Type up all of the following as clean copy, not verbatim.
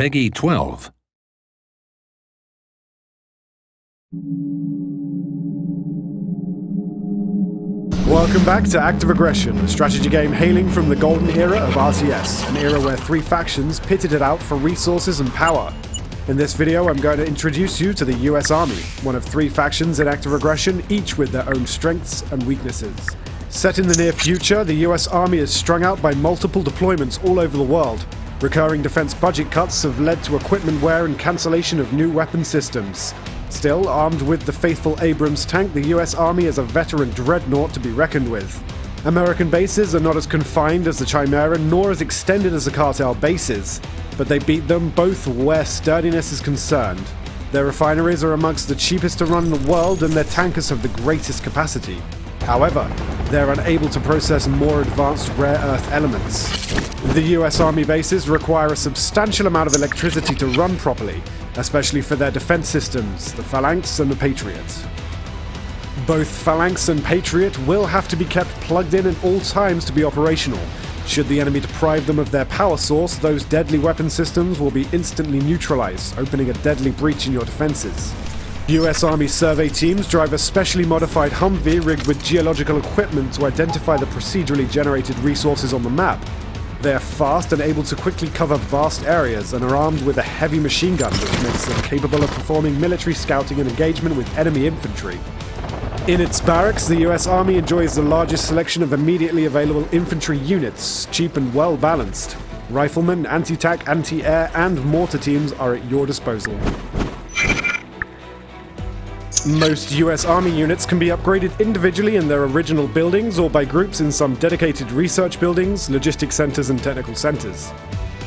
Peggy 12. Welcome back to Active Aggression, a strategy game hailing from the golden era of RTS, an era where three factions pitted it out for resources and power. In this video, I'm going to introduce you to the US Army, one of three factions in Active Aggression, each with their own strengths and weaknesses. Set in the near future, the US Army is strung out by multiple deployments all over the world. Recurring defense budget cuts have led to equipment wear and cancellation of new weapon systems. Still, armed with the faithful Abrams tank, the US Army is a veteran dreadnought to be reckoned with. American bases are not as confined as the Chimera, nor as extended as the cartel bases, but they beat them both where sturdiness is concerned. Their refineries are amongst the cheapest to run in the world, and their tankers have the greatest capacity. However, they're unable to process more advanced rare earth elements. The US Army bases require a substantial amount of electricity to run properly, especially for their defense systems, the Phalanx and the Patriot. Both Phalanx and Patriot will have to be kept plugged in at all times to be operational. Should the enemy deprive them of their power source, those deadly weapon systems will be instantly neutralized, opening a deadly breach in your defenses. US Army survey teams drive a specially modified Humvee rigged with geological equipment to identify the procedurally generated resources on the map. They are fast and able to quickly cover vast areas and are armed with a heavy machine gun, which makes them capable of performing military scouting and engagement with enemy infantry. In its barracks, the US Army enjoys the largest selection of immediately available infantry units, cheap and well balanced. Riflemen, anti-tank, anti-air, and mortar teams are at your disposal. Most US Army units can be upgraded individually in their original buildings or by groups in some dedicated research buildings, logistics centers, and technical centers.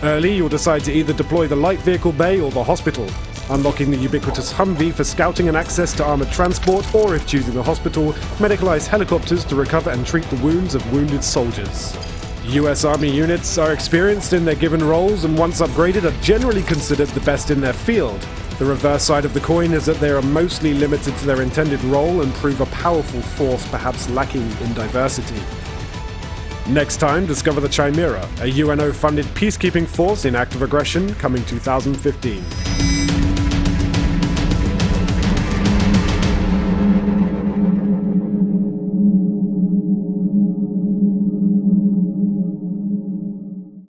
Early, you'll decide to either deploy the light vehicle bay or the hospital, unlocking the ubiquitous Humvee for scouting and access to armored transport, or if choosing the hospital, medicalized helicopters to recover and treat the wounds of wounded soldiers. US Army units are experienced in their given roles and once upgraded are generally considered the best in their field. The reverse side of the coin is that they are mostly limited to their intended role and prove a powerful force perhaps lacking in diversity. Next time, discover the Chimera, a UNO-funded peacekeeping force in Active Aggression coming 2015.